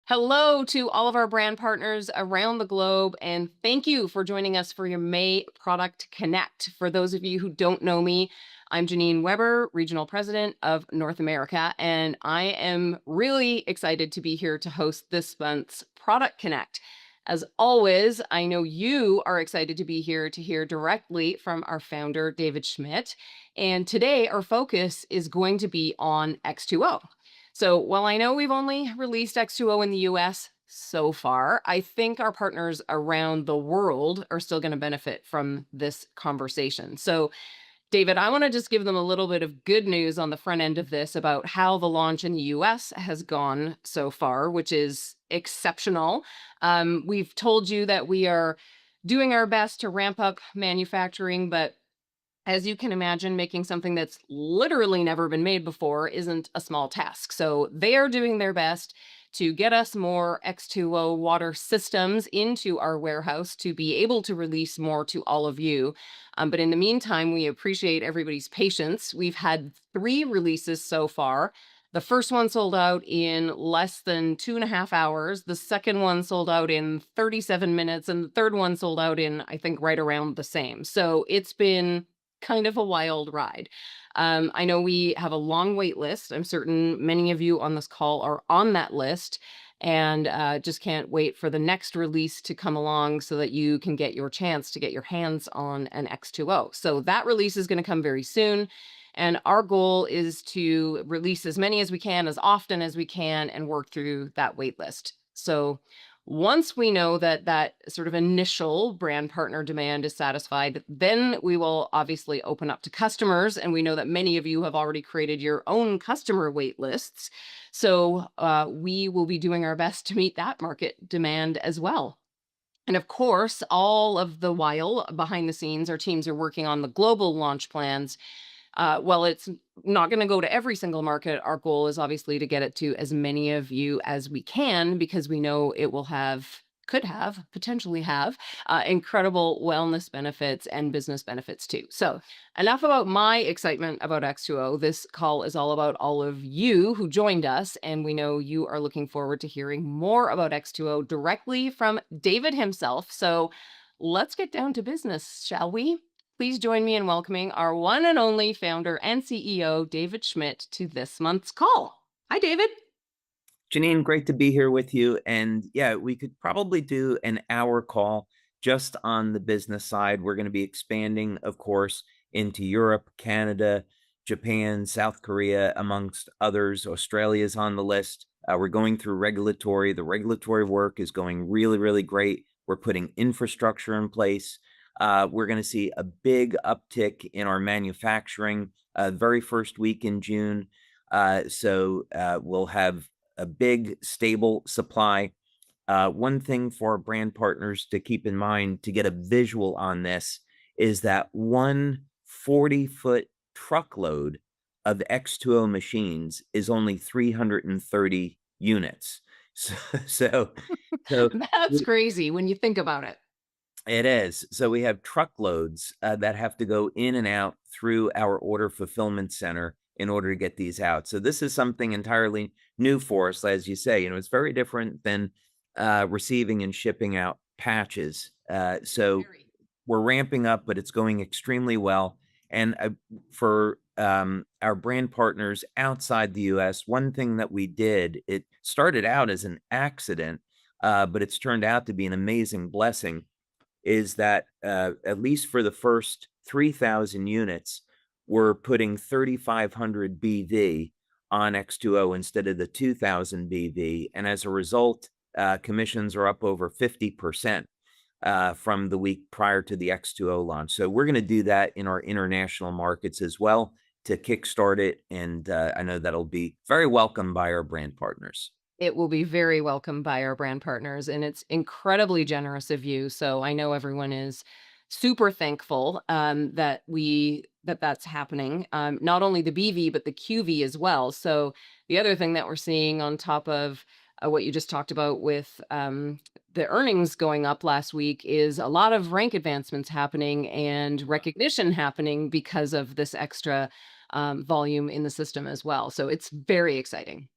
Hello to all of our brand partners around the globe, and thank you for joining us for your May Product Connect. For those of you who don't know me, I'm Janine Weber, Regional President of North America, and I am really excited to be here to host this month's Product Connect. As always, I know you are excited to be here to hear directly from our founder, David Schmidt. And today, our focus is going to be on X2O. So while I know we've only released X2O in the US so far, I think our partners around the world are still going to benefit from this conversation. So, David, I want to just give them a little bit of good news on the front end of this about how the launch in the US has gone so far, which is exceptional. We've told you that we are doing our best to ramp up manufacturing, but as you can imagine, making something that's literally never been made before isn't a small task. So they are doing their best to get us more X2O water systems into our warehouse to be able to release more to all of you. But in the meantime, we appreciate everybody's patience. We've had 3 releases so far. The first one sold out in less than 2.5 hours. The second one sold out in 37 minutes. And the third one sold out in, I think, right around the same. So it's been kind of a wild ride. I know we have a long wait list. I'm certain many of you on this call are on that list and just can't wait for the next release to come along so that you can get your chance to get your hands on an X2O. So that release is going to come very soon. And our goal is to release as many as we can, as often as we can, and work through that wait list. So once we know that that sort of initial brand partner demand is satisfied, then we will obviously open up to customers. And we know that many of you have already created your own customer wait lists. So we will be doing our best to meet that market demand as well. And of course, all of the while behind the scenes, our teams are working on the global launch plans. Well, it's not going to go to every single market. Our goal is obviously to get it to as many of you as we can because we know it will potentially have incredible wellness benefits and business benefits too. So, enough about my excitement about X2O. This call is all about all of you who joined us, and we know you are looking forward to hearing more about X2O directly from David himself. So, let's get down to business, shall we? Please join me in welcoming our one and only founder and CEO, David Schmidt, to this month's call. Hi, David. Janine, great to be here with you. And yeah, we could probably do an hour call just on the business side. We're going to be expanding, of course, into Europe, Canada, Japan, South Korea, amongst others. Australia's on the list. We're going through regulatory. The regulatory work is going really, really great. We're putting infrastructure in place. We're going to see a big uptick in our manufacturing very first week in June. We'll have a big, stable supply. One thing for brand partners to keep in mind to get a visual on this is that one 40-foot truckload of X2O machines is only 330 units. So, so, so That's crazy when you think about it. it is. So we have truckloads that have to go in and out through our order fulfillment center in order to get these out. So this is something entirely new for us, as you say. It's very different than receiving and shipping out patches. So Very. we're ramping up, but it's going extremely well. And for our brand partners outside the US, one thing that we did, it started out as an accident, but it's turned out to be an amazing blessing, is that at least for the first 3,000 units, we're putting 3,500 BV on X2O instead of the 2,000 BV. And as a result, commissions are up over 50% from the week prior to the X2O launch. So we're going to do that in our international markets as well to kickstart it. And I know that'll be very welcome by our brand partners. It will be very welcomed by our brand partners, and it's incredibly generous of you. So I know everyone is super thankful that's happening. Not only the BV, but the QV as well. So the other thing that we're seeing on top of what you just talked about with the earnings going up last week is a lot of rank advancements happening and recognition happening because of this extra volume in the system as well. So it's very exciting.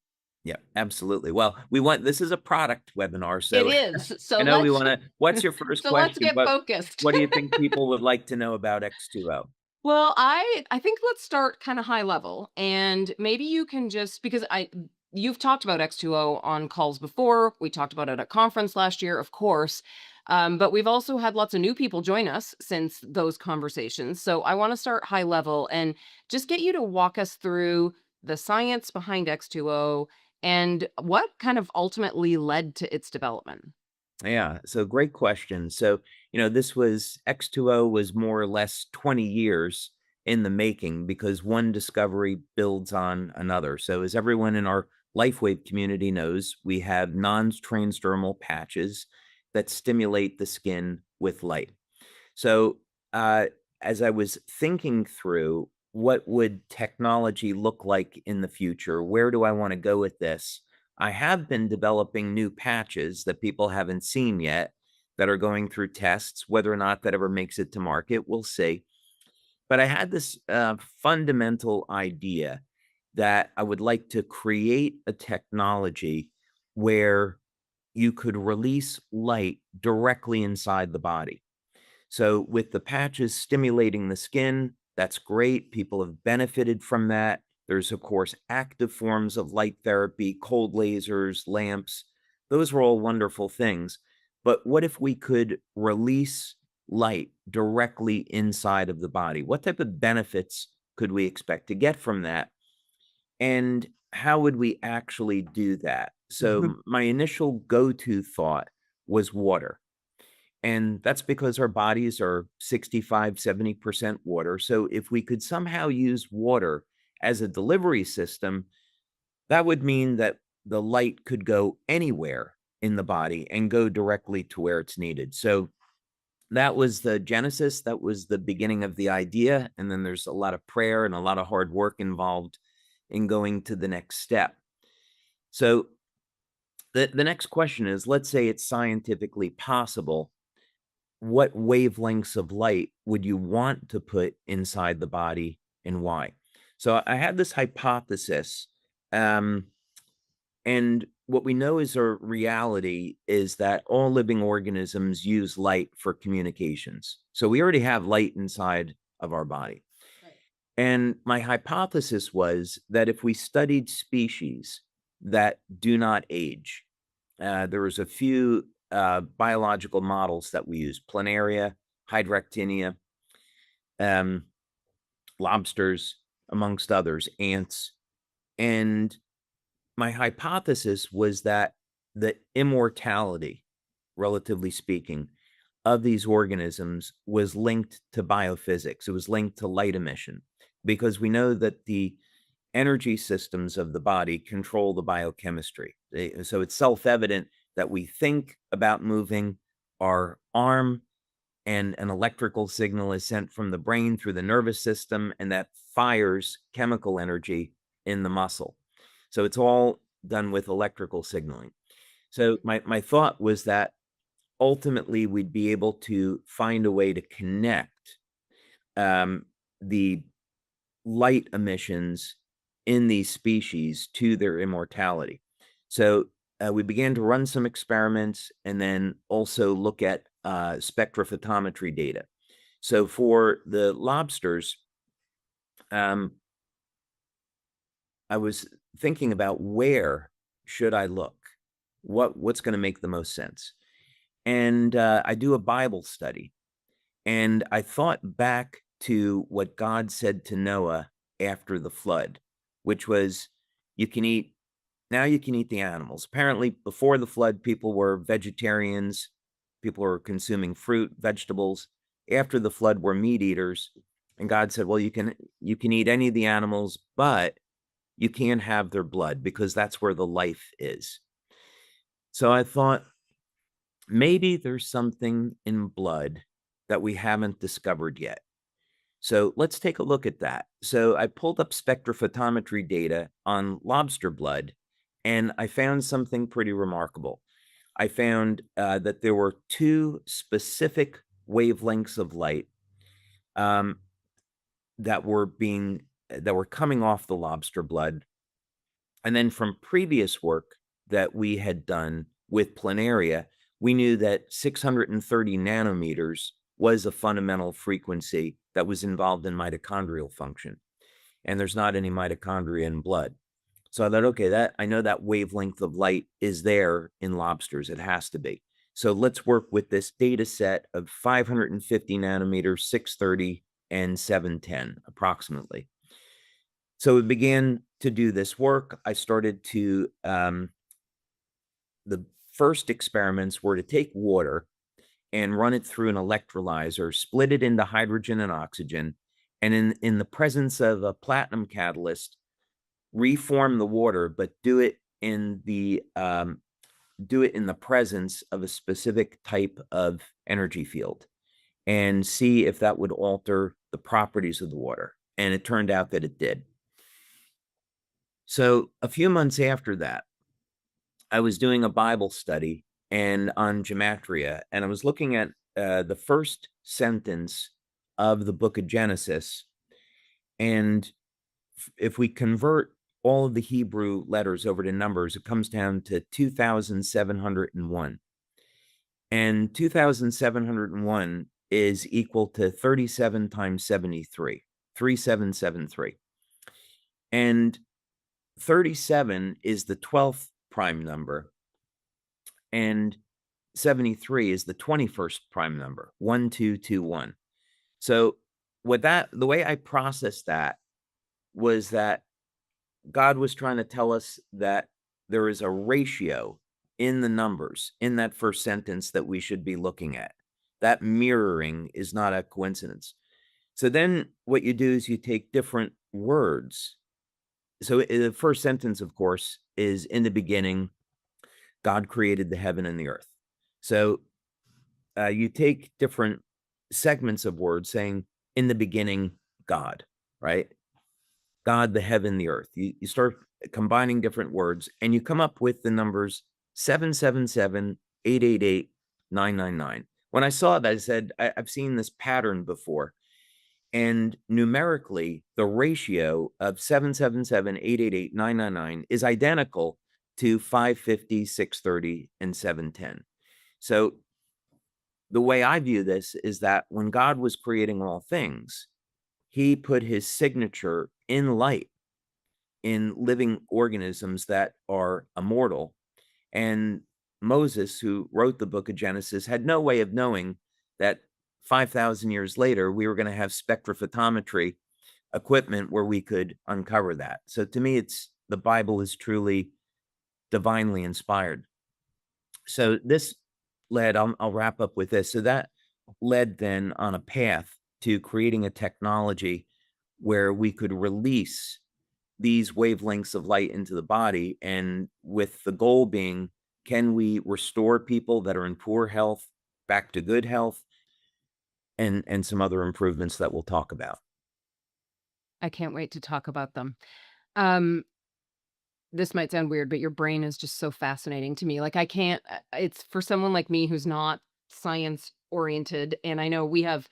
Yeah, absolutely. Well, this is a product webinar, It so is. I So know we let's want to, what's your first so let's question? get focused. What do you think people would like to know about X2O? Well, I think let's start kind of high level, and maybe you can just because I you've talked about X2O on calls before. We talked about it at conference last year, of course. But we've also had lots of new people join us since those conversations. So I want to start high level and just get you to walk us through the science behind X2O and what kind of ultimately led to its development. Yeah, so great question. So, this was X2O was more or less 20 years in the making because one discovery builds on another. So, as everyone in our LifeWave community knows, we have non-transdermal patches that stimulate the skin with light. So, uh, as I was thinking through what would technology look like in the future, where do I want to go with this? I have been developing new patches that people haven't seen yet that are going through tests. Whether or not that ever makes it to market, we'll see. But I had this fundamental idea that I would like to create a technology where you could release light directly inside the body. So with the patches stimulating the skin, that's great. People have benefited from that. There's, of course, active forms of light therapy, cold lasers, lamps. Those are all wonderful things. But what if we could release light directly inside of the body? What type of benefits could we expect to get from that? And how would we actually do that? So, my initial go to thought was water. And that's because our bodies are 65, 70% water. So if we could somehow use water as a delivery system, that would mean that the light could go anywhere in the body and go directly to where it's needed. So that was the genesis. That was the beginning of the idea. And then there's a lot of prayer and a lot of hard work involved in going to the next step. So the next question is, let's say it's scientifically possible, what wavelengths of light would you want to put inside the body and why? So I had this hypothesis, um, and what we know is a reality is that all living organisms use light for communications. So we already have light inside of our body. Right. And my hypothesis was that if we studied species that do not age, there was a few biological models that we use: planaria, hydractinia, um, lobsters, amongst others, ants. And my hypothesis was that the immortality, relatively speaking, of these organisms was linked to biophysics. It was linked to light emission because we know that the energy systems of the body control the biochemistry. So it's self-evident that we think about moving our arm and an electrical signal is sent from the brain through the nervous system, and that fires chemical energy in the muscle. So it's all done with electrical signaling. So my thought was that ultimately we'd be able to find a way to connect the light emissions in these species to their immortality. So we began to run some experiments and then also look at spectrophotometry data. So for the lobsters, um, I was thinking about where should I look? What's going to make the most sense? And I do a Bible study, and I thought back to what God said to Noah after the flood, which was, you can eat, now you can eat the animals. Apparently, before the flood, people were vegetarians, people were consuming fruit, vegetables. After the flood, were meat eaters. And God said, well, you can eat any of the animals, but you can't have their blood because that's where the life is. So I thought, maybe there's something in blood that we haven't discovered yet. So let's take a look at that. So I pulled up spectrophotometry data on lobster blood, and I found something pretty remarkable. I found that there were two specific wavelengths of light um, that were coming off the lobster blood And then from previous work that we had done with planaria, we knew that 630 nanometers was a fundamental frequency that was involved in mitochondrial function. And there's not any mitochondria in blood. So I thought, okay, that I know that wavelength of light is there in lobsters. It has to be. So let's work with this data set of 550 nanometers, 630, and 710 approximately. So we began to do this work. I started to, the first experiments were to take water and run it through an electrolyzer, split it into hydrogen and oxygen, and in the presence of a platinum catalyst, reform the water, but do it in the presence of a specific type of energy field, and see if that would alter the properties of the water. And it turned out that it did. So a few months after that, I was doing a Bible study and on gematria, and I was looking at the first sentence of the book of Genesis. And if we convert all of the Hebrew letters over to numbers, it comes down to 2,701. And 2,701 is equal to 37 times 73, 3773. And 37 is the 12th prime number, and 73 is the 21st prime number, 1221. So the way I processed that was that God was trying to tell us that there is a ratio in the numbers in that first sentence that we should be looking at. That mirroring is not a coincidence. So then what you do is you take different words. So the first sentence, of course, is in the beginning, God created the heaven and the earth. So you take different segments of words saying, in the beginning, God, right? God, the heaven, the earth. You start combining different words and you come up with the numbers 777, 888, 999. When I saw that, I said, I've seen this pattern before. And numerically, the ratio of 777, 888, 999 is identical to 550, 630, and 710. So the way I view this is that when God was creating all things, he put his signature in light in living organisms that are immortal. And Moses, who wrote the book of Genesis, had no way of knowing that 5,000 years later, we were going to have spectrophotometry equipment where we could uncover that. So to me, the Bible is truly divinely inspired. So this led, I'll wrap up with this. So that led then on a path to creating a technology where we could release these wavelengths of light into the body, and with the goal being, can we restore people that are in poor health back to good health, and some other improvements that we'll talk about. I can't wait to talk about them. Um, this might sound weird, but your brain is just so fascinating to me. Like I can't, it's for someone like me who's not science oriented. And I know we have,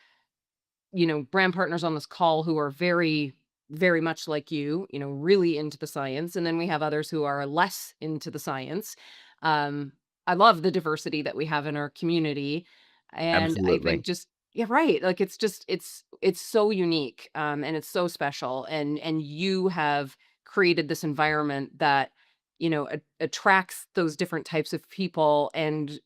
brand partners on this call who are very, very much like you, really into the science. And then we have others who are less into the science. Um, I love the diversity that we have in our community. And I think Absolutely. just, yeah, right. Like it's so unique. And it's so special. And you have created this environment that, attracts those different types of people. And,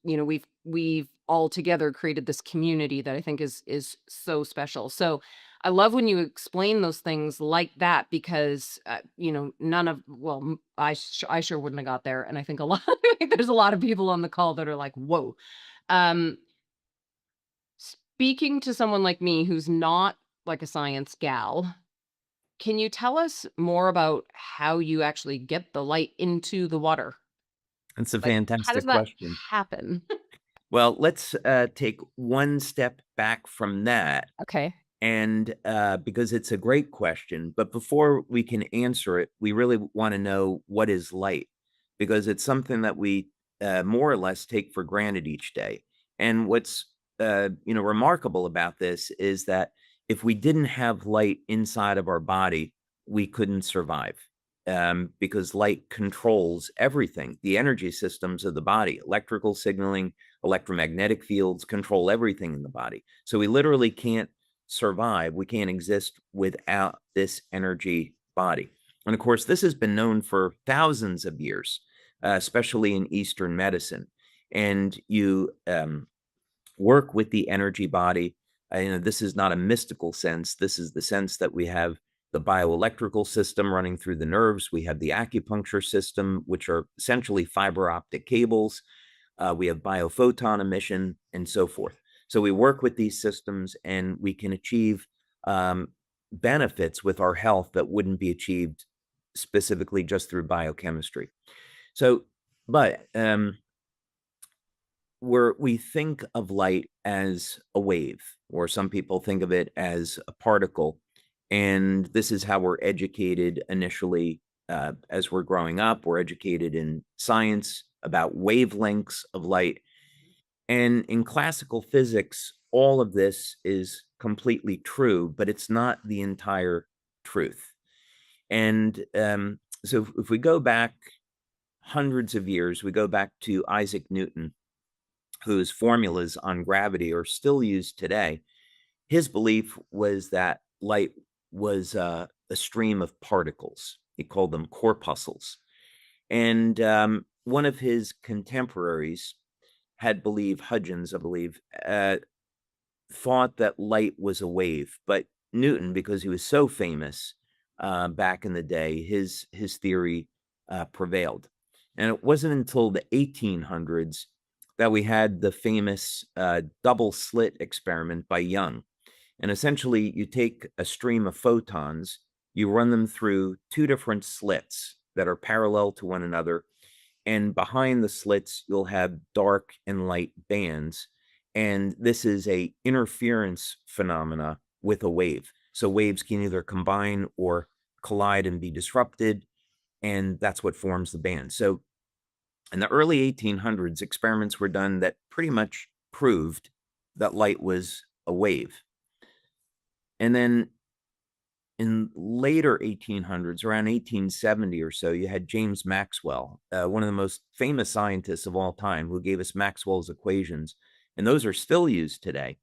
we've all together created this community that I think is so special. So I love when you explain those things like that because none of well I sure wouldn't have got there, and I think a lot I think there's a lot of people on the call that are like, whoa. Um, Speaking to someone like me who's not like a science gal, can you tell us more about how you actually get the light into the water? That's a Like, how does fantastic that question. happen? Well, let's take one step back from that, Okay. and because it's a great question. But before we can answer it, we really want to know what is light, because it's something that we more or less take for granted each day. And what's remarkable about this is that if we didn't have light inside of our body, we couldn't survive. because light controls everything. The energy systems of the body, electrical signaling, electromagnetic fields control everything in the body. So we literally can't survive. We can't exist without this energy body. And of course, this has been known for thousands of years, especially in Eastern medicine. And you work with the energy body. This is not a mystical sense. This is the sense that we have the bioelectrical system running through the nerves. We have the acupuncture system, which are essentially fiber optic cables. We have biophoton emission and so forth. So we work with these systems and we can achieve benefits with our health that wouldn't be achieved specifically just through biochemistry. So, but where we think of light as a wave, or some people think of it as a particle. And this is how we're educated initially as we're growing up. We're educated in science about wavelengths of light. And in classical physics, all of this is completely true, but it's not the entire truth. And so if we go back hundreds of years, we go back to Isaac Newton, whose formulas on gravity are still used today. His belief was that light was a stream of particles. He called them corpuscles. And one of his contemporaries had believed, Hudgens, I believe, thought that light was a wave. But Newton, because he was so famous back in the day, his theory prevailed. And it wasn't until the 1800s that we had the famous double slit experiment by Young. And essentially, you take a stream of photons, you run them through two different slits that are parallel to one another. And behind the slits, you'll have dark and light bands. And this is a interference phenomena with a wave. So waves can either combine or collide and be disrupted. And that's what forms the band. So in the early 1800s, experiments were done that pretty much proved that light was a wave. And then in later 1800s, around 1870 or so, you had James Maxwell, one of the most famous scientists of all time, who gave us Maxwell's equations. And those are still used today.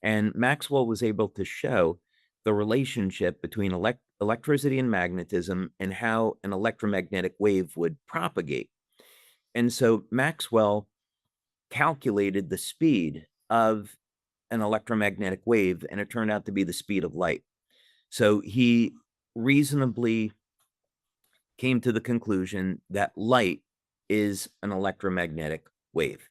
And Maxwell was able to show the relationship between electricity and magnetism and how an electromagnetic wave would propagate. And so Maxwell calculated the speed of an electromagnetic wave, and it turned out to be the speed of light. So he reasonably came to the conclusion that light is an electromagnetic wave.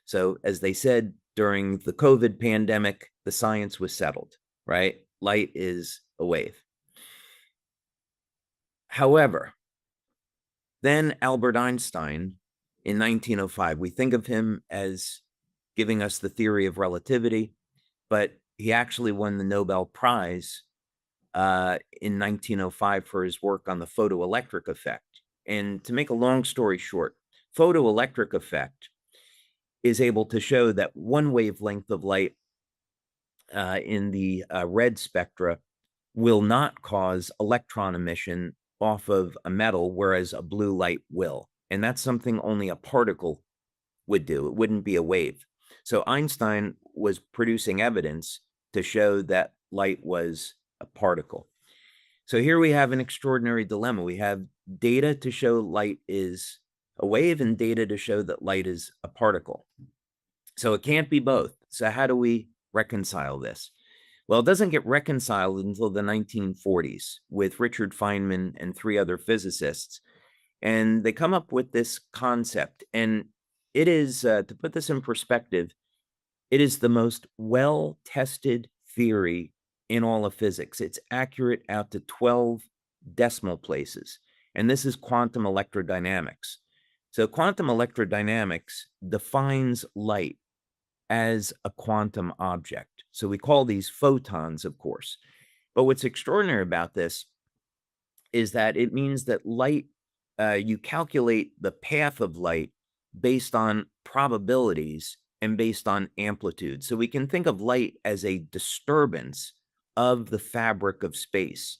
So as they said during the COVID pandemic, the science was settled, right? Light is a wave. However, then Albert Einstein in 1905, we think of him as giving us the theory of relativity, but he actually won the Nobel Prize in 1905 for his work on the photoelectric effect. And to make a long story short, photoelectric effect is able to show that one wavelength of light in the red spectra will not cause electron emission off of a metal, whereas a blue light will. And that's something only a particle would do. It wouldn't be a wave. So Einstein was producing evidence to show that light was a particle. So here we have an extraordinary dilemma. We have data to show light is a wave and data to show that light is a particle. So it can't be both. So how do we reconcile this? Well, it doesn't get reconciled until the 1940s with Richard Feynman and three other physicists. And they come up with this concept. And it is, to put this in perspective, it is the most well-tested theory in all of physics. It's accurate out to 12 decimal places. And this is quantum electrodynamics. So quantum electrodynamics defines light as a quantum object. So we call these photons, of course. But what's extraordinary about this is that it means that light, you calculate the path of light based on probabilities and based on amplitude. So we can think of light as a disturbance of the fabric of space.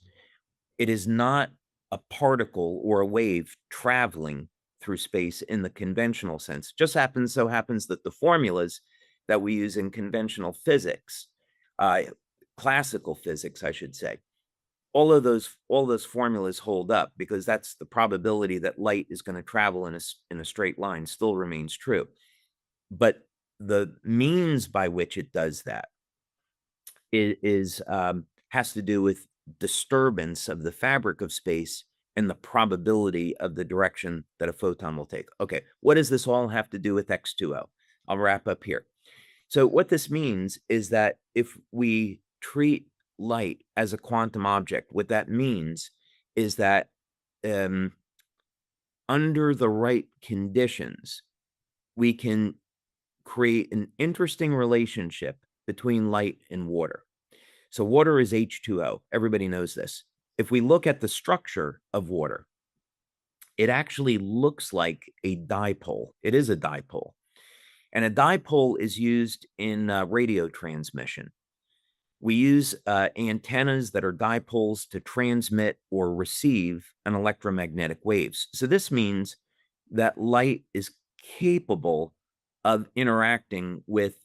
It is not a particle or a wave traveling through space in the conventional sense. Just happens that the formulas that we use in conventional physics, uh, classical physics, I should say, all those formulas hold up because that's the probability that light is going to travel in a straight line still remains true. But the means by which it does that is has to do with disturbance of the fabric of space and the probability of the direction that a photon will take. Okay, what does this all have to do with X2O? I'll wrap up here. So what this means is that if we treat light as a quantum object, what that means is that under the right conditions, we can create an interesting relationship between light and water. So water is H2O. Everybody knows this. If we look at the structure of water, it actually looks like a dipole. It is a dipole. And a dipole is used in radio transmission. We use antennas that are dipoles to transmit or receive an electromagnetic waves. So this means that light is capable of interacting with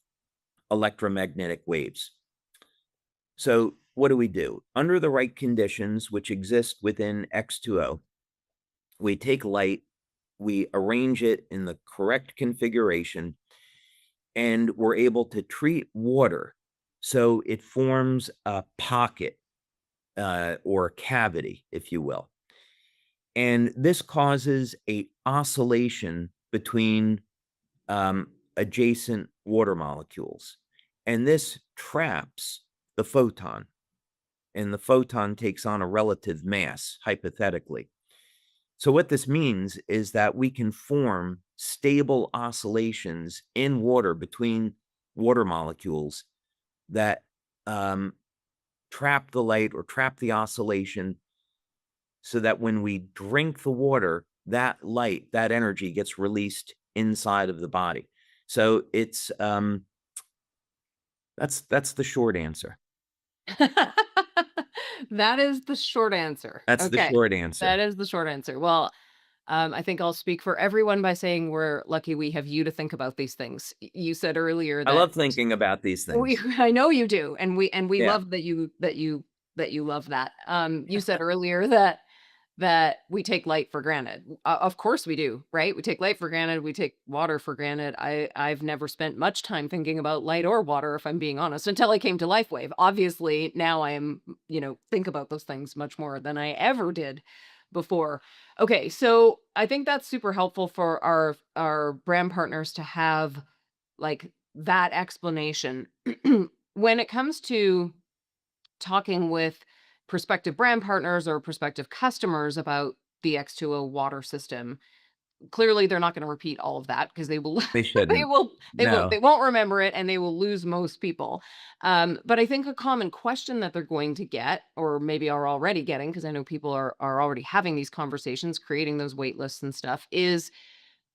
electromagnetic waves. So what do? Under the right conditions, which exist within X2O, we take light, we arrange it in the correct configuration, and we're able to treat water so it forms a pocket or a cavity, if you will. And this causes a oscillation between adjacent water molecules. And this traps the photon. And the photon takes on a relative mass, hypothetically. So what this means is that we can form stable oscillations in water between water molecules that trap the light or trap the oscillation so that when we drink the water, that light, that energy gets released inside of the body. So it's that's the short answer. That is the short answer. That's the Okay. short answer. That is the short answer. Well, I think I'll speak for everyone by saying we're lucky we have you to think about these things. You said earlier I that love thinking about these we things. I know you do, and we Yeah. love that you love that. You said earlier that we take light for granted. Of course we do, right? We take light for granted. We take water for granted. I've never spent much time thinking about light or water, if I'm being honest, until I came to LifeWave. Obviously, now I am, think about those things much more than I ever did before. Okay, so I think that's super helpful for our brand partners to have like that explanation. When it comes to talking with prospective brand partners or prospective customers about the X2O water system, clearly they're not going to repeat all of that because they will They they shouldn't. will No. they won't remember it and they will lose most people. But I think a common question that they're going to get, or maybe are already getting, because I know people are already having these conversations, creating those wait lists and stuff, is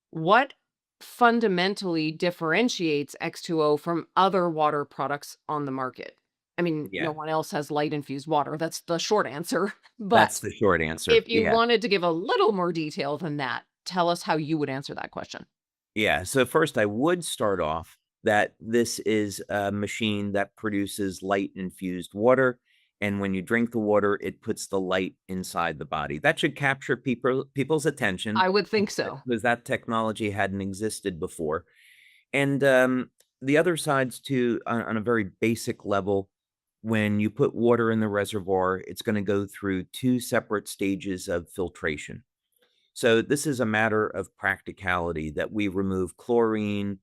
what fundamentally differentiates X2O from other water products on the market? I mean, no Yeah. one else has light-infused water. That's the short answer. But That's the short answer. if you Yeah. wanted to give a little more detail than that, tell us how you would answer that question. Yeah. So first I would start off that this is a machine that produces light infused water. And when you drink the water, it puts the light inside the body. That should capture people's attention I would think so. because that technology hadn't existed before. And the other sides too, on a very basic level, when you put water in the reservoir, it's going to go through two separate stages of filtration. So this is a matter of practicality that we remove chlorine,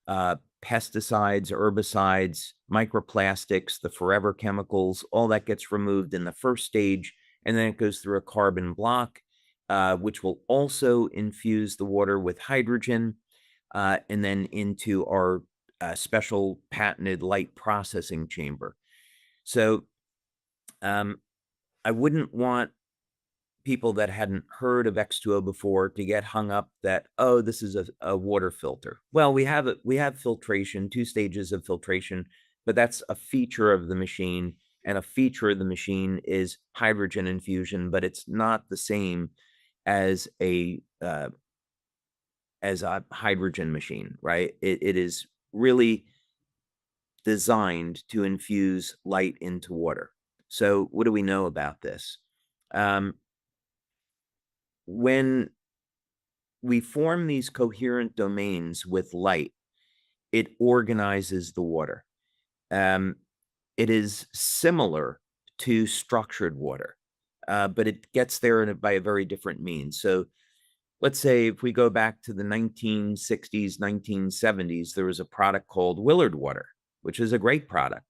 pesticides, herbicides, microplastics, the forever chemicals, all that gets removed in the first stage, and then it goes through a carbon block, which will also infuse the water with hydrogen, and then into our special patented light processing chamber. So I wouldn't want people that hadn't heard of X2O before to get hung up that, oh, this is a water filter. Well, we have filtration, two stages of filtration, but that's a feature of the machine. And a feature of the machine is hydrogen infusion, but it's not the same as a hydrogen machine, right? It is really designed to infuse light into water. So what do we know about this? Um, when we form these coherent domains with light, it organizes the water. Um, it is similar to structured water, but it gets there by a very different means. So let's say if we go back to the 1960s, 1970s, there was a product called Willard water, which is a great product.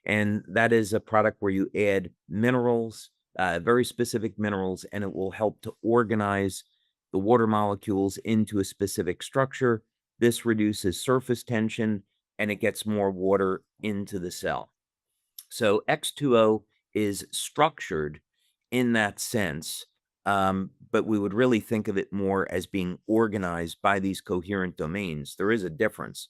And that is a product where you add minerals, very specific minerals, and it will help to organize the water molecules into a specific structure. This reduces surface tension and it gets more water into the cell. So X2O is structured in that sense, but we would really think of it more as being organized by these coherent domains. There is a difference.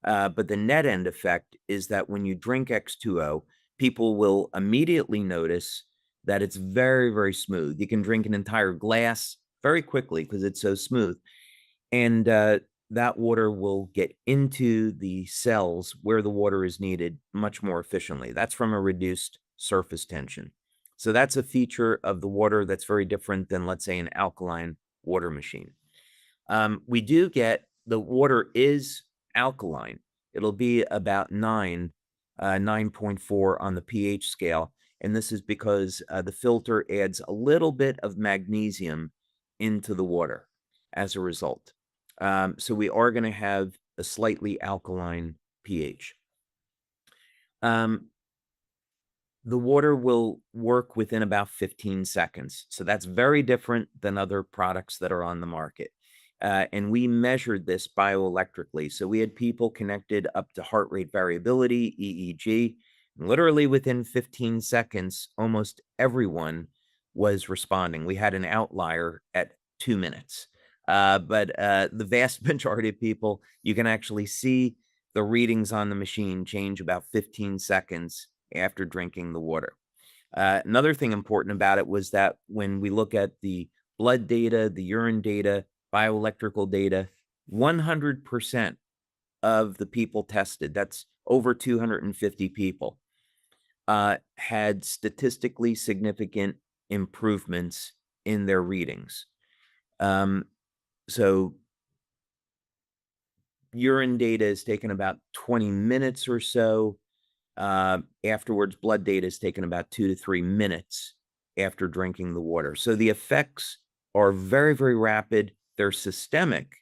But the net end effect is that when you drink X2O, people will immediately notice that it's very, very smooth. You can drink an entire glass very quickly because it's so smooth. And that water will get into the cells where the water is needed much more efficiently. That's from a reduced surface tension. So that's a feature of the water that's very different than, let's say, an alkaline water machine. We do get the water is alkaline. It'll be about 9.4 on the pH scale. And this is because the filter adds a little bit of magnesium into the water as a result. So we are going to have a slightly alkaline pH. The water will work within about 15 seconds. So that's very different than other products that are on the market. And we measured this bioelectrically. So we had people connected up to heart rate variability, EEG. Literally within 15 seconds, almost everyone was responding. We had an outlier at 2 minutes. But the vast majority of people, you can actually see the readings on the machine change about 15 seconds after drinking the water. Another thing important about it was that when we look at the blood data, the urine data, bioelectrical data, 100% of the people tested, that's over 250 people, had statistically significant improvements in their readings. So urine data is taken about 20 minutes or so. Afterwards, blood data is taken about 2 to 3 minutes after drinking the water. So the effects are very, very rapid. They're systemic,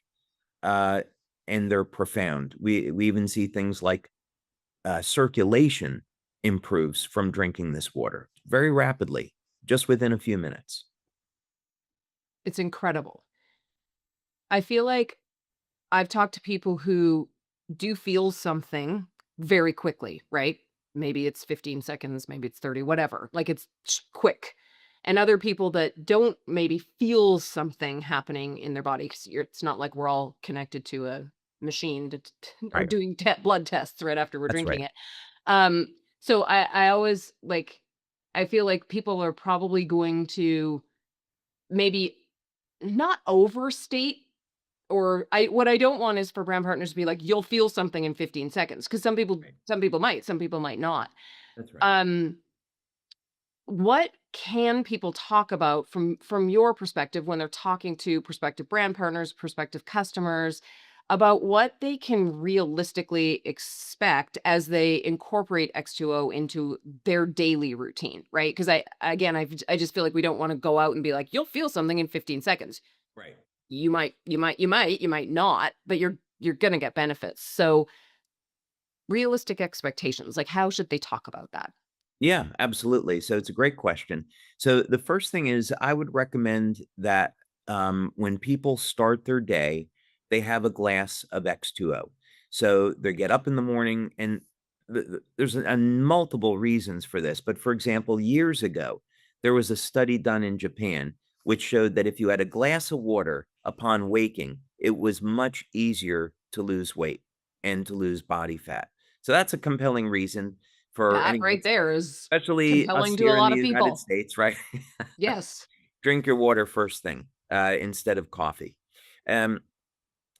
and they're profound. We even see things like circulation improves from drinking this water very rapidly, just within a few minutes. It's incredible. I feel like I've talked to people who do feel something very quickly, right? Maybe it's 15 seconds, maybe it's 30, whatever. Like it's quick. And other people that don't maybe feel something happening in their body because it's not like we're all connected to a machine or Right. doing blood tests right after we're That's drinking right. it. So I always like, I feel like people are probably going to maybe not overstate or what I don't want is for brand partners to be like, "You'll feel something in 15 seconds," because Right. some people might not. That's right. Um, what can people talk about from your perspective when they're talking to prospective brand partners, prospective customers, about what they can realistically expect as they incorporate X2O into their daily routine, right? Because I just feel like we don't want to go out and be like, "You'll feel something in 15 seconds." Right. You might not, but you're gonna get benefits. So, realistic expectations, like, how should they talk about that? Yeah, absolutely. So it's a great question. So the first thing is I would recommend that when people start their day, they have a glass of X2O. So they get up in the morning, and there's multiple reasons for this. But for example, years ago, there was a study done in Japan which showed that if you had a glass of water upon waking, it was much easier to lose weight and to lose body fat. So that's a compelling reason. for That anyone, right there is especially us compelling to a here in lot the of United people. States, right? Yes. Drink your water first thing, instead of coffee. Um,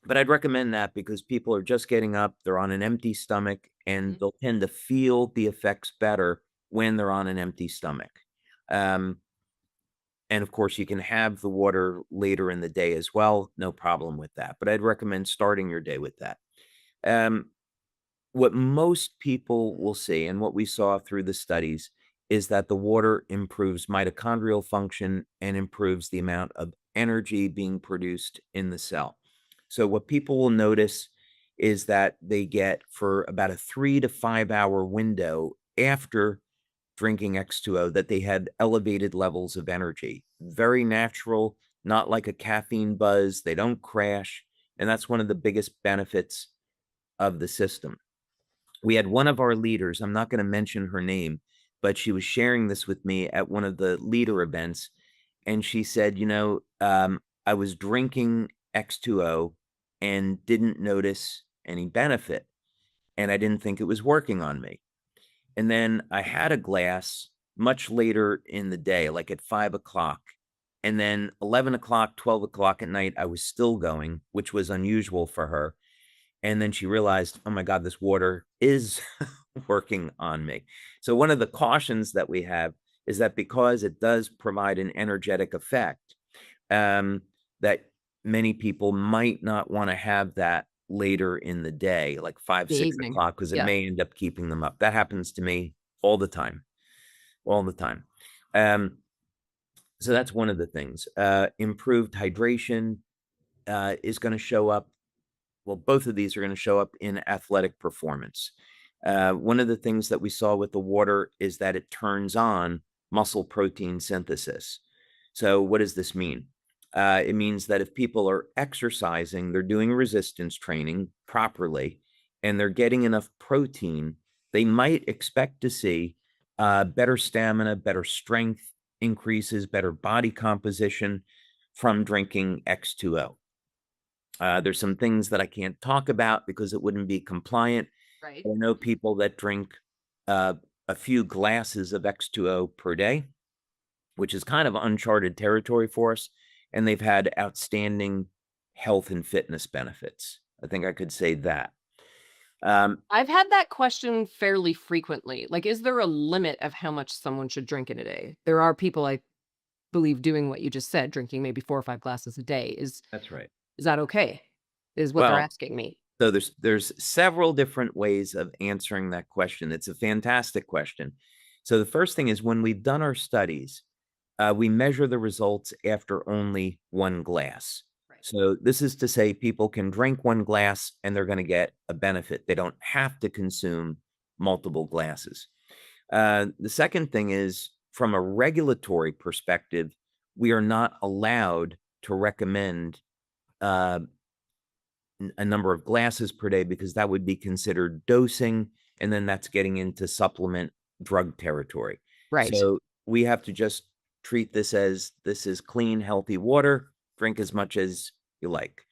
but I'd recommend that because people are just getting up, they're on an empty stomach, and Mhm. they'll tend to feel the effects better when they're on an empty stomach. Um, and of course, you can have the water later in the day as well, no problem with that. But I'd recommend starting your day with that. Um, what most people will see, and what we saw through the studies, is that the water improves mitochondrial function and improves the amount of energy being produced in the cell. So, what people will notice is that they get for about a 3 to 5 hour window after drinking X2O that they had elevated levels of energy. Very natural, not like a caffeine buzz. They don't crash. And that's one of the biggest benefits of the system. We had one of our leaders, I'm not going to mention her name, but she was sharing this with me at one of the leader events. And she said, I was drinking X2O and didn't notice any benefit. And I didn't think it was working on me. And then I had a glass much later in the day, like at 5 o'clock. And then 11 o'clock, 12 o'clock at night, I was still going, which was unusual for her. And then she realized, oh my God, this water is working on me. So, one of the cautions that we have is that because it does provide an energetic effect, that many people might not want to have that later in the day, like five, The six evening. o'clock, because it Yeah. may end up keeping them up. That happens to me all the time, all the time. Um, so that's one of the things. Improved hydration is going to show up. Well, both of these are going to show up in athletic performance. One of the things that we saw with the water is that it turns on muscle protein synthesis. So, what does this mean? It means that if people are exercising, they're doing resistance training properly, and they're getting enough protein, they might expect to see better stamina, better strength increases, better body composition from drinking X2O. There's some things that I can't talk about because it wouldn't be compliant. Right. I know people that drink uh, a few glasses of X2O per day, which is kind of uncharted territory for us, and they've had outstanding health and fitness benefits. I think I could say that. I've had that question fairly frequently. Like, is there a limit of how much someone should drink in a day? There are people I believe doing what you just said, drinking maybe 4 or 5 glasses a day. That's right. Is that okay? Is what they're Well, asking me. so there's several different ways of answering that question. It's a fantastic question. So the first thing is when we've done our studies, we measure the results after only one glass. Right. So this is to say people can drink one glass and they're going to get a benefit. They don't have to consume multiple glasses. The second thing is from a regulatory perspective, we are not allowed to recommend uh, a number of glasses per day because that would be considered dosing, and then that's getting into supplement drug territory. Right. So we have to just treat this as this is clean, healthy water. Drink as much as you like.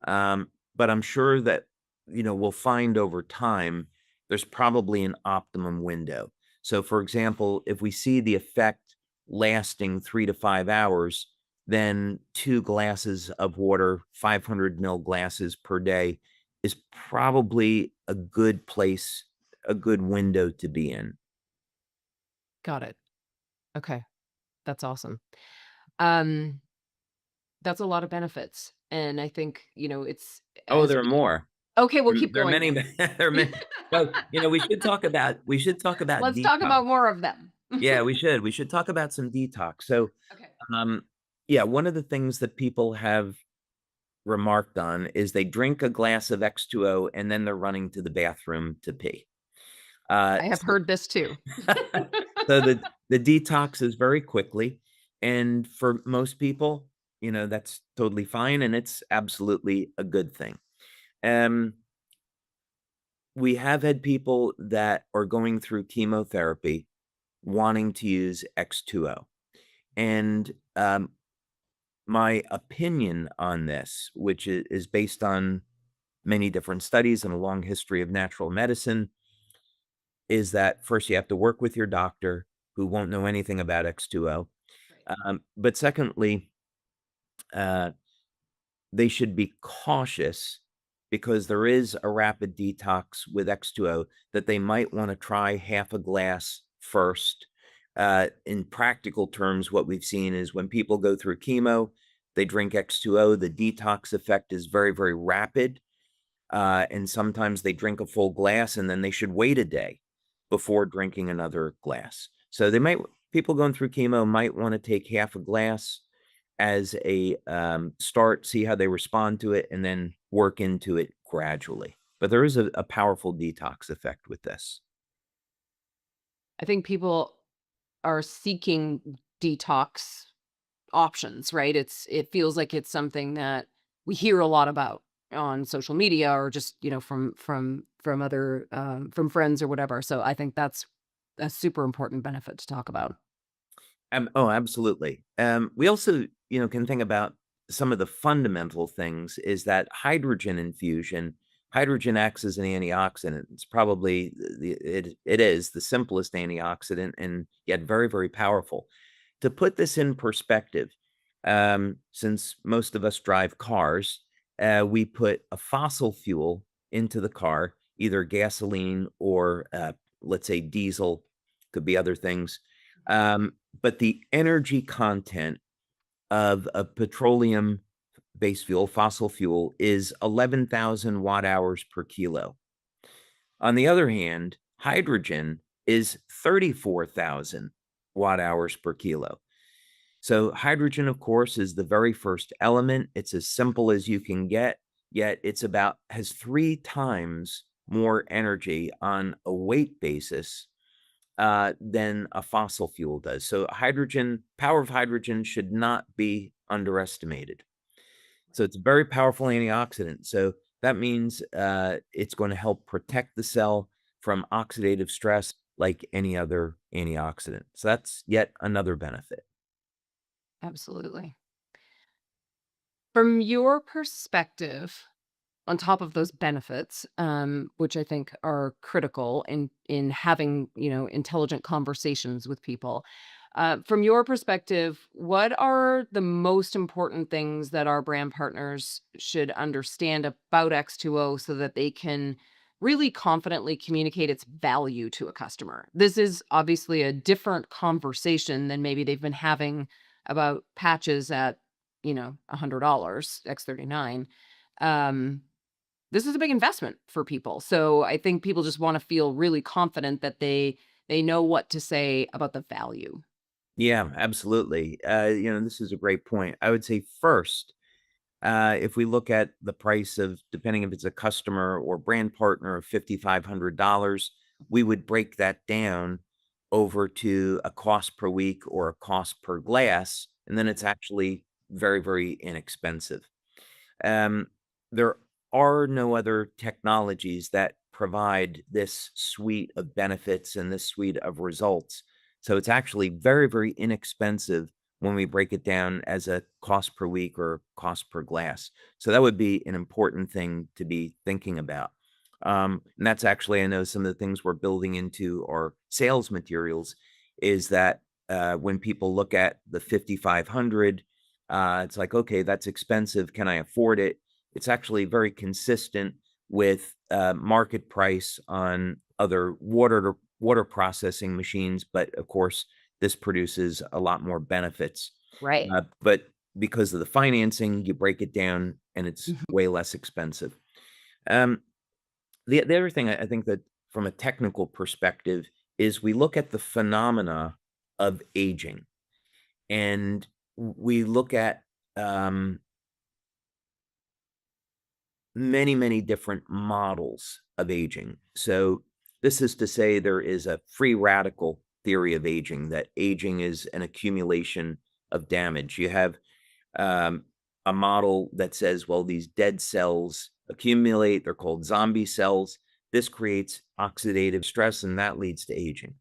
But I'm sure that we'll find over time there's probably an optimum window. So, for example, if we see the effect lasting 3 to 5 hours, then 2 glasses of water, 500 ml glasses per day, is probably a good place, a good window to be in. Got it. Okay. That's awesome. Um, that's a lot of benefits, and I think, it's Oh, as there are we more. okay, we'll keep There are going many. then. There are many. So, we should talk about Let's talk detox. about more of them. Yeah, we should. We should talk about some detox. So, Okay. um, yeah, one of the things that people have remarked on is they drink a glass of X2O and then they're running to the bathroom to pee. Uh, I have heard this too. so the detox is very quickly, and for most people, that's totally fine, and it's absolutely a good thing. Um, we have had people that are going through chemotherapy wanting to use X2O, and my opinion on this, which is based on many different studies and a long history of natural medicine, is that first you have to work with your doctor who won't know anything about X2O. Right. But secondly, uh, they should be cautious because there is a rapid detox with X2O that they might want to try half a glass first. In practical terms, what we've seen is when people go through chemo, they drink X2O, the detox effect is very, very rapid. And sometimes they drink a full glass and then they should wait a day before drinking another glass. So people going through chemo might want to take half a glass as a start, see how they respond to it, and then work into it gradually. But there is a powerful detox effect with this. I think people are seeking detox options, right? It feels like it's something that we hear a lot about on social media or just, from other from friends or whatever. So I think that's a super important benefit to talk about. Oh, absolutely. We also, can think about some of the fundamental things is that hydrogen infusion. Hydrogen acts as an antioxidant. It's probably it is the simplest antioxidant and yet very, very powerful. To put this in perspective, since most of us drive cars, we put a fossil fuel into the car, either gasoline or let's say diesel, could be other things. But the energy content of a petroleum-based fuel, fossil fuel, is 11,000 watt hours per kilo. On the other hand, hydrogen is 34,000 watt hours per kilo. So hydrogen, of course, is the very first element. It's as simple as you can get, yet has 3 times more energy on a weight basis than a fossil fuel does. So power of hydrogen should not be underestimated. So it's a very powerful antioxidant. So that means it's going to help protect the cell from oxidative stress like any other antioxidant. So that's yet another benefit. Absolutely. From your perspective, on top of those benefits, which I think are critical in having, intelligent conversations with people. From your perspective, what are the most important things that our brand partners should understand about X2O so that they can really confidently communicate its value to a customer? This is obviously a different conversation than maybe they've been having about patches at, $100 X39. Um, this is a big investment for people. So I think people just wanna feel really confident that they know what to say about the value. Yeah, absolutely. This is a great point. I would say first, if we look at the price of, depending if it's a customer or brand partner of $5,500, we would break that down over to a cost per week or a cost per glass, and then it's actually very, very inexpensive. Um, there are no other technologies that provide this suite of benefits and this suite of results. So it's actually very, very inexpensive when we break it down as a cost per week or cost per glass. So that would be an important thing to be thinking about. And that's actually, I know some of the things we're building into our sales materials is that when people look at the 5,500, it's like, okay, that's expensive. Can I afford it? It's actually very consistent with market price on other water processing machines, but of course, this produces a lot more benefits. Right. But because of the financing, you break it down and it's Mhm. way less expensive. Um, the other thing I think that from a technical perspective is we look at the phenomena of aging and we look at um, many, many different models of aging. So this is to say there is a free radical theory of aging, that aging is an accumulation of damage. You have um, a model that says, well, these dead cells accumulate, they're called zombie cells. This creates oxidative stress and that leads to aging.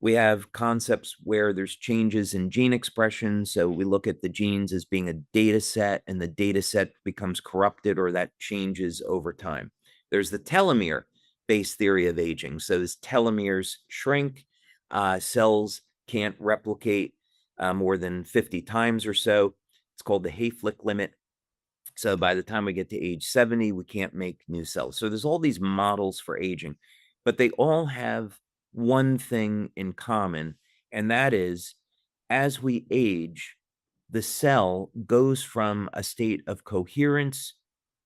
We have concepts where there's changes in gene expression. So we look at the genes as being a data set, and the data set becomes corrupted or that changes over time. There's the telomere base theory of aging. So as telomeres shrink, cells can't replicate more than 50 times or so. It's called the Hayflick limit. So by the time we get to age 70, we can't make new cells. So there's all these models for aging, but they all have one thing in common, and that is as we age, the cell goes from a state of coherence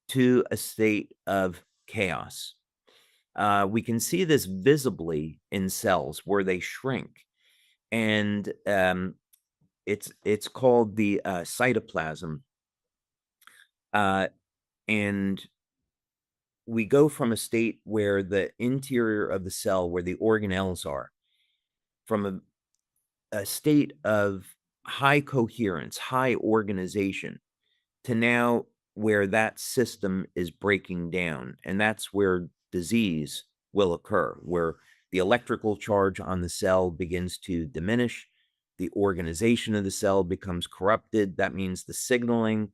to a state of chaos. We can see this visibly in cells where they shrink, and it's called the cytoplasm. And we go from a state where the interior of the cell, where the organelles are, from a state of high coherence, high organization, to now where that system is breaking down. And that's where disease will occur, where the electrical charge on the cell begins to diminish, the organization of the cell becomes corrupted. That means the signaling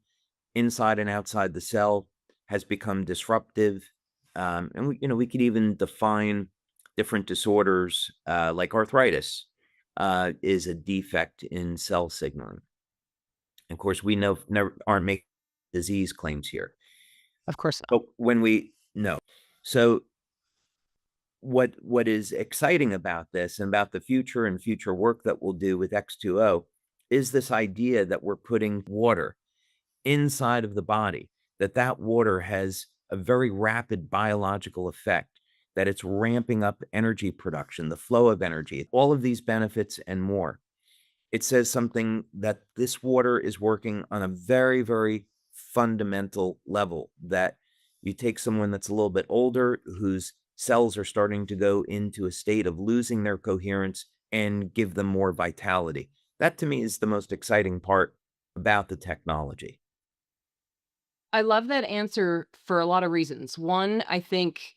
inside and outside the cell has become disruptive. And we could even define different disorders like arthritis is a defect in cell signaling. Of course, we aren't making disease claims here. Of course not. But when we know, so what is exciting about this and about the future and future work that we'll do with X2O is this idea that we're putting water inside of the body, that water has a very rapid biological effect, that it's ramping up energy production, the flow of energy, all of these benefits and more. It says something that this water is working on a very, very fundamental level, that you take someone that's a little bit older, whose cells are starting to go into a state of losing their coherence, and give them more vitality. That to me is the most exciting part about the technology. I love that answer for a lot of reasons. One, I think,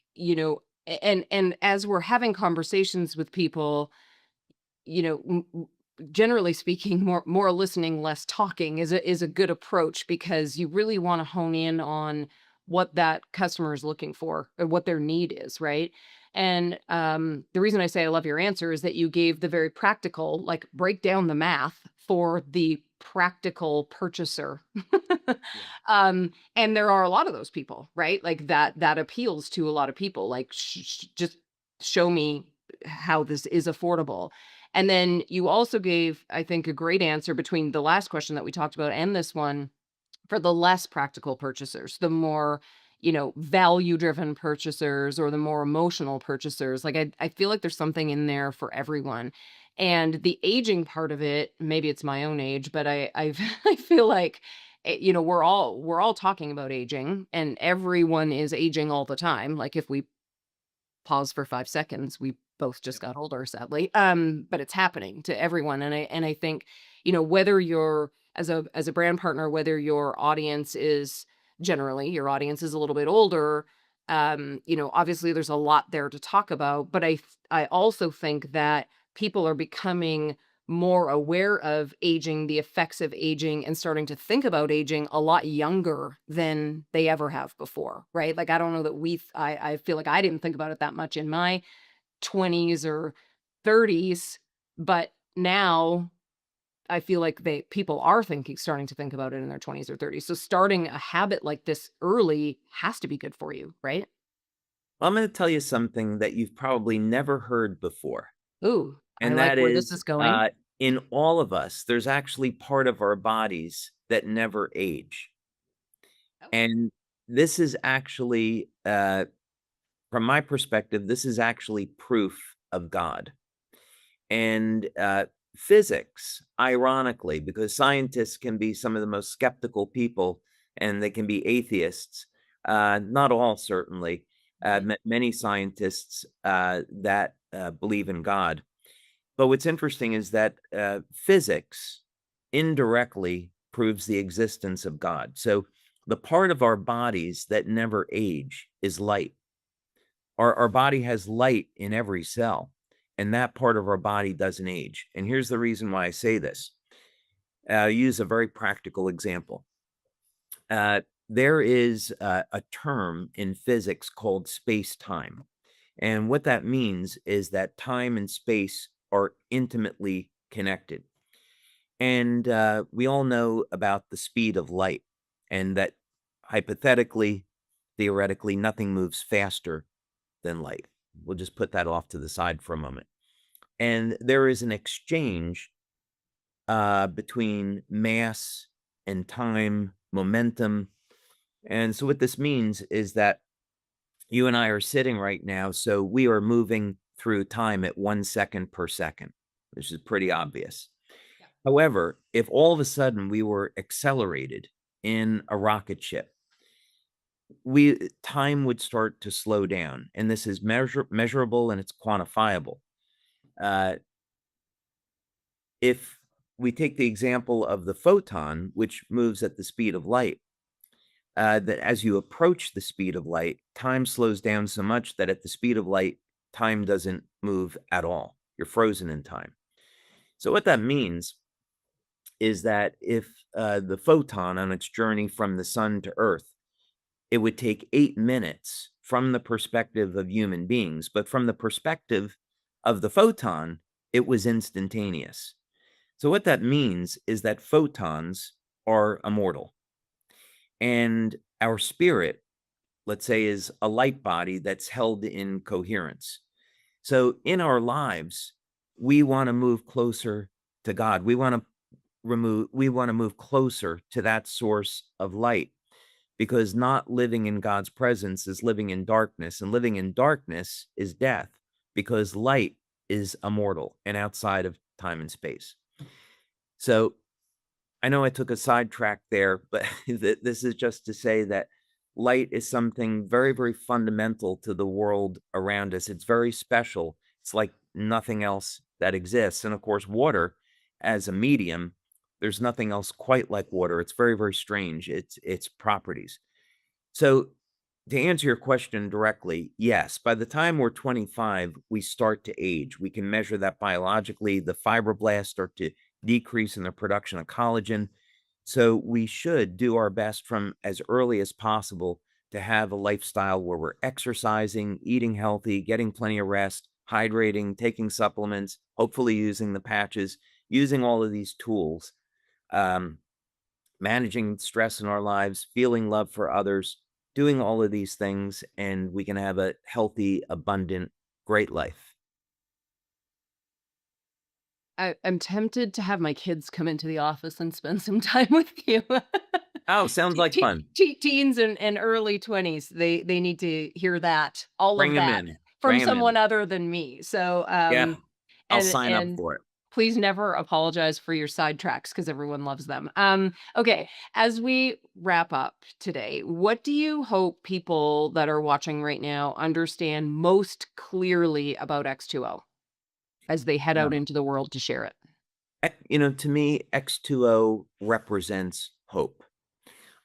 and as we're having conversations with people, generally speaking, more listening, less talking is a good approach, because you really want to hone in on what that customer is looking for or what their need is, right? And the reason I say I love your answer is that you gave the very practical, like, break down the math for the practical purchaser. Yeah. And there are a lot of those people, right? Like that appeals to a lot of people. Like, just show me how this is affordable. And then you also gave, I think, a great answer between the last question that we talked about and this one for the less practical purchasers, the more, value driven purchasers, or the more emotional purchasers. Like, I feel like there's something in there for everyone. And the aging part of it, maybe it's my own age, but I feel like, we're all talking about aging, and everyone is aging all the time. Like, if we pause for 5 seconds, we both just Yep. got older, sadly. But it's happening to everyone, and I think, whether you're as a brand partner, whether your audience is generally your audience is a little bit older, obviously there's a lot there to talk about, but I also think that people are becoming more aware of aging, the effects of aging, and starting to think about aging a lot younger than they ever have before, right? Like, I don't know that I feel like I didn't think about it that much in my 20s or 30s, but now I feel like people are starting to think about it in their 20s or 30s. So starting a habit like this early has to be good for you, right? I'm going to tell you something that you've probably never heard before, Ooh, I and like that where this is is going. in all of us, there's actually part of our bodies that never age. Oh. And this is actually, from my perspective, this is actually proof of God. And physics, ironically, because scientists can be some of the most skeptical people, and they can be atheists, not all, certainly, Mhm. many scientists that believe in God. But what's interesting is that physics indirectly proves the existence of God. So the part of our bodies that never age is light. Our body has light in every cell, and that part of our body doesn't age. And here's the reason why I say this. I'll use a very practical example. There is a term in physics called space-time. And what that means is that time and space are intimately connected. And we all know about the speed of light, and that hypothetically, theoretically, nothing moves faster than light. We'll just put that off to the side for a moment. And there is an exchange between mass and time, momentum. And so, what this means is that you and I are sitting right now, so we are moving through time at 1 second per second, which is pretty obvious. Yeah. However, if all of a sudden we were accelerated in a rocket ship, time would start to slow down, and this is measurable and it's quantifiable. Uh, if we take the example of the photon, which moves at the speed of light, that as you approach the speed of light, time slows down so much that at the speed of light, time doesn't move at all. You're frozen in time. So what that means is that if the photon on its journey from the sun to Earth, it would take 8 minutes from the perspective of human beings, but from the perspective of the photon, it was instantaneous. So what that means is that photons are immortal. And our spirit, let's say, is a light body that's held in coherence. So in our lives, we want to move closer to God. We want to move closer to that source of light, because not living in God's presence is living in darkness, and living in darkness is death, because light is immortal and outside of time and space. So I know I took a sidetrack there, but this is just to say that light is something very, very fundamental to the world around us. It's very special. It's like nothing else that exists. And of course, water as a medium, there's nothing else quite like water. It's very, very strange, its properties. So to answer your question directly, yes, by the time we're 25, we start to age. We can measure that biologically. The fibroblasts start to decrease in the production of collagen. So we should do our best from as early as possible to have a lifestyle where we're exercising, eating healthy, getting plenty of rest, hydrating, taking supplements, hopefully using the patches, using all of these tools, um, managing stress in our lives, feeling love for others, doing all of these things, and we can have a healthy, abundant, great life. I'm tempted to have my kids come into the office and spend some time with you. Oh, sounds like fun. Teens and early 20s, they need to hear that, all Bring of them that in. from Bring them in. someone other than me. So, Yeah, I'll sign up and for it. please never apologize for your sidetracks because everyone loves them. Okay, as we wrap up today, what do you hope people that are watching right now understand most clearly about X2O as they head out Um, into the world to share it? to me, X2O represents hope.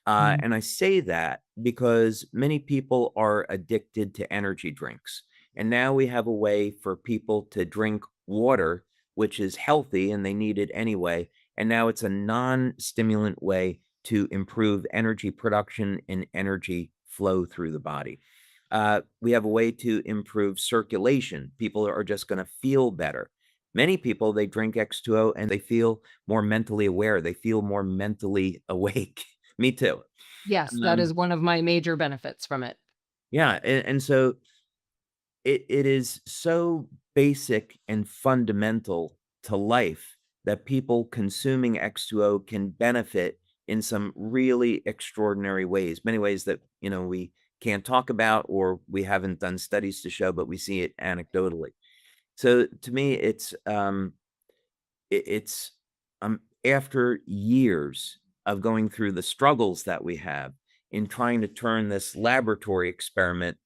Mm. And I say that because many people are addicted to energy drinks. And now we have a way for people to drink water, which is healthy and they need it anyway. And now it's a non stimulant way to improve energy production and energy flow through the body. We have a way to improve circulation. People are just going to feel better. Many people, they drink X2O and they feel more mentally aware. They feel more mentally awake. Me too. Yes, that Um, is one of my major benefits from it. yeah, and so it is so basic and fundamental to life that people consuming X2O can benefit in some really extraordinary ways, many ways that, we can't talk about or we haven't done studies to show, but we see it anecdotally. So to me, it's after years of going through the struggles that we have in trying to turn this laboratory experiment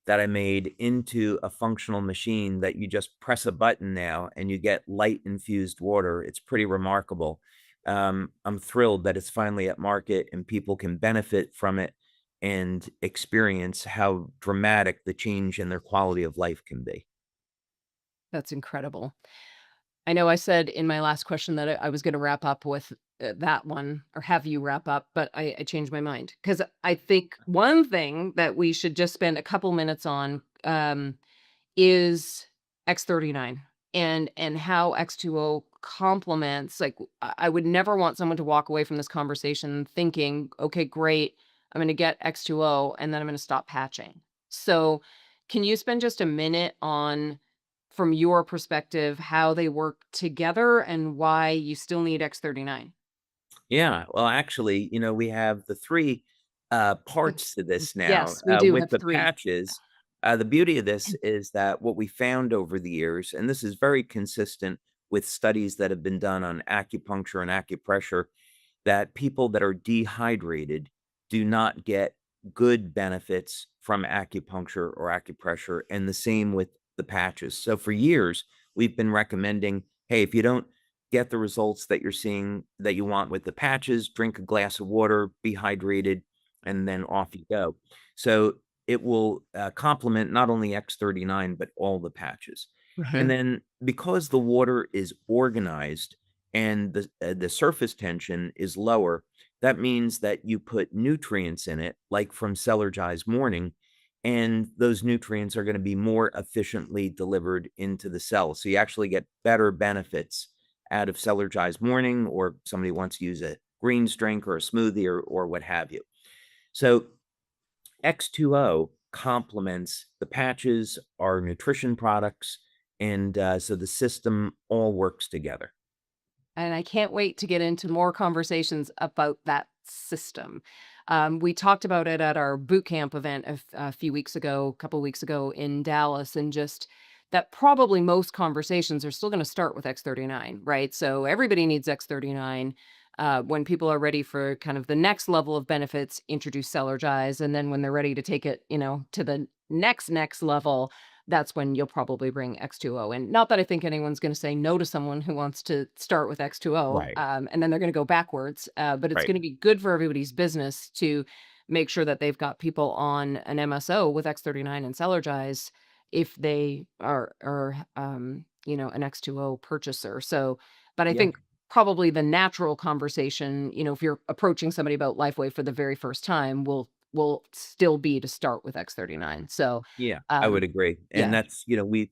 that I made into a functional machine that you just press a button now and you get light-infused water. It's pretty remarkable. I'm thrilled that it's finally at market and people can benefit from it and experience how dramatic the change in their quality of life can be. That's incredible. I know I said in my last question that I was gonna wrap up with, that one or have you wrap up, but I changed my mind because I think one thing that we should just spend a couple minutes on, is X39 and how X2O complements like I would never want someone to walk away from this conversation thinking, "Okay, great. I'm going to get X2O and then I'm going to stop patching." So, can you spend just a minute on from your perspective how they work together and why you still need X39? Yeah, well, actually, we have the three Mm, parts to this now. yes, we do With have the 3. patches, the beauty of this is that what we found over the years, and this is very consistent with studies that have been done on acupuncture and acupressure, that people that are dehydrated do not get good benefits from acupuncture or acupressure, and the same with the patches. So for years, we've been recommending, hey, if you don't get the results that you're seeing that you want with the patches, drink a glass of water, be hydrated, and then off you go. So it will complement not only X39, but all the patches. And Mhm. then because the water is organized and the surface tension is lower, that means that you put nutrients in it, like from Cellargize Morning, and those nutrients are going to be more efficiently delivered into the cell. So you actually get better benefits out of Cellargize Morning, or somebody wants to use a greens drink or a smoothie or what have you. So X2O complements the patches, our nutrition products, and so the system all works together. And I can't wait to get into more conversations about that system. We talked about it at our boot camp event a few weeks ago, a couple weeks ago in Dallas, and just that probably most conversations are still going to start with X39, right? So everybody needs X39. When people are ready for kind of the next level of benefits, introduce Cellergize, and then when they're ready to take it, to the next level, that's when you'll probably bring X2O in. Not that I think anyone's gonna say no to someone who wants to start with X2O, Right, and then they're gonna go backwards, but it's right. gonna be good for everybody's business to make sure that they've got people on an MSO with X39 and Cellergize if they are an X2O purchaser. So, but I Yeah, think probably the natural conversation, if you're approaching somebody about LifeWave for the very first time, will still be to start with X39. So, yeah, I would um, agree. And yeah, that's, we've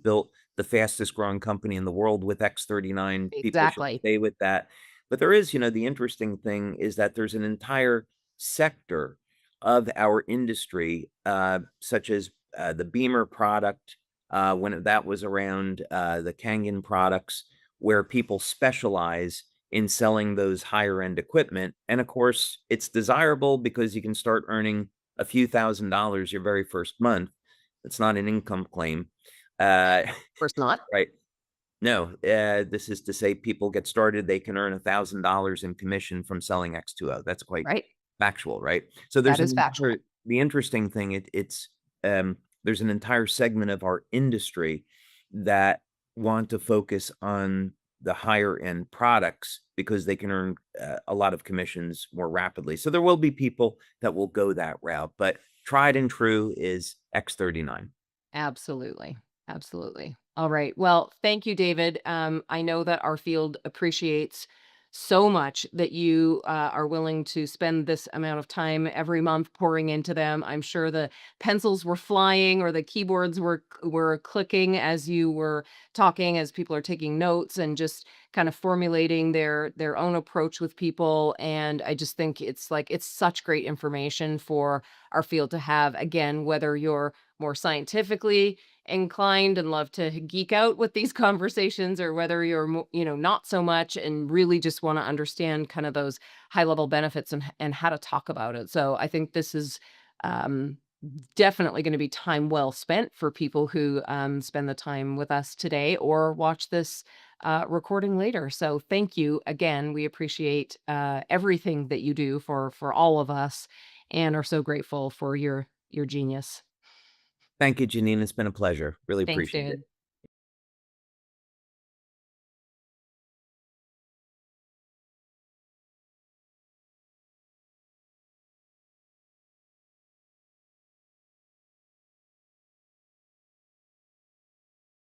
built the fastest growing company in the world with X39. People should exactly. stay with that. But there is, the interesting thing is that there's an entire sector of our industry, such as the Beamer product, when that was around, the Kangen products, where people specialize in selling those higher end equipment. And of course, it's desirable because you can start earning a few $1,000s your very first month. It's not an income claim. Uh, Course not, right. No, this is to say people get started, they can earn $1,000 in commission from selling X2O. That's quite right? factual, right? So That is factual. the interesting thing, there's an entire segment of our industry that want to focus on the higher end products because they can earn a lot of commissions more rapidly. So there will be people that will go that route, but tried and true is X39. Absolutely. Absolutely. All right. Well, thank you, David. I know that our field appreciates so much that you are willing to spend this amount of time every month pouring into them. I'm sure the pencils were flying or the keyboards were clicking as you were talking, as people are taking notes and just kind of formulating their own approach with people. And I just think it's such great information for our field to have. Again, whether you're more scientifically inclined and love to geek out with these conversations or whether you're not so much and really just want to understand kind of those high level benefits and how to talk about it. So I think this is um definitely going to be time well spent for people who spend the time with us today or watch this recording later. So thank you again. We appreciate everything that you do for all of us and are so grateful for your genius. Thank you, Janine. It's been a pleasure. Really Thanks, appreciate it. David.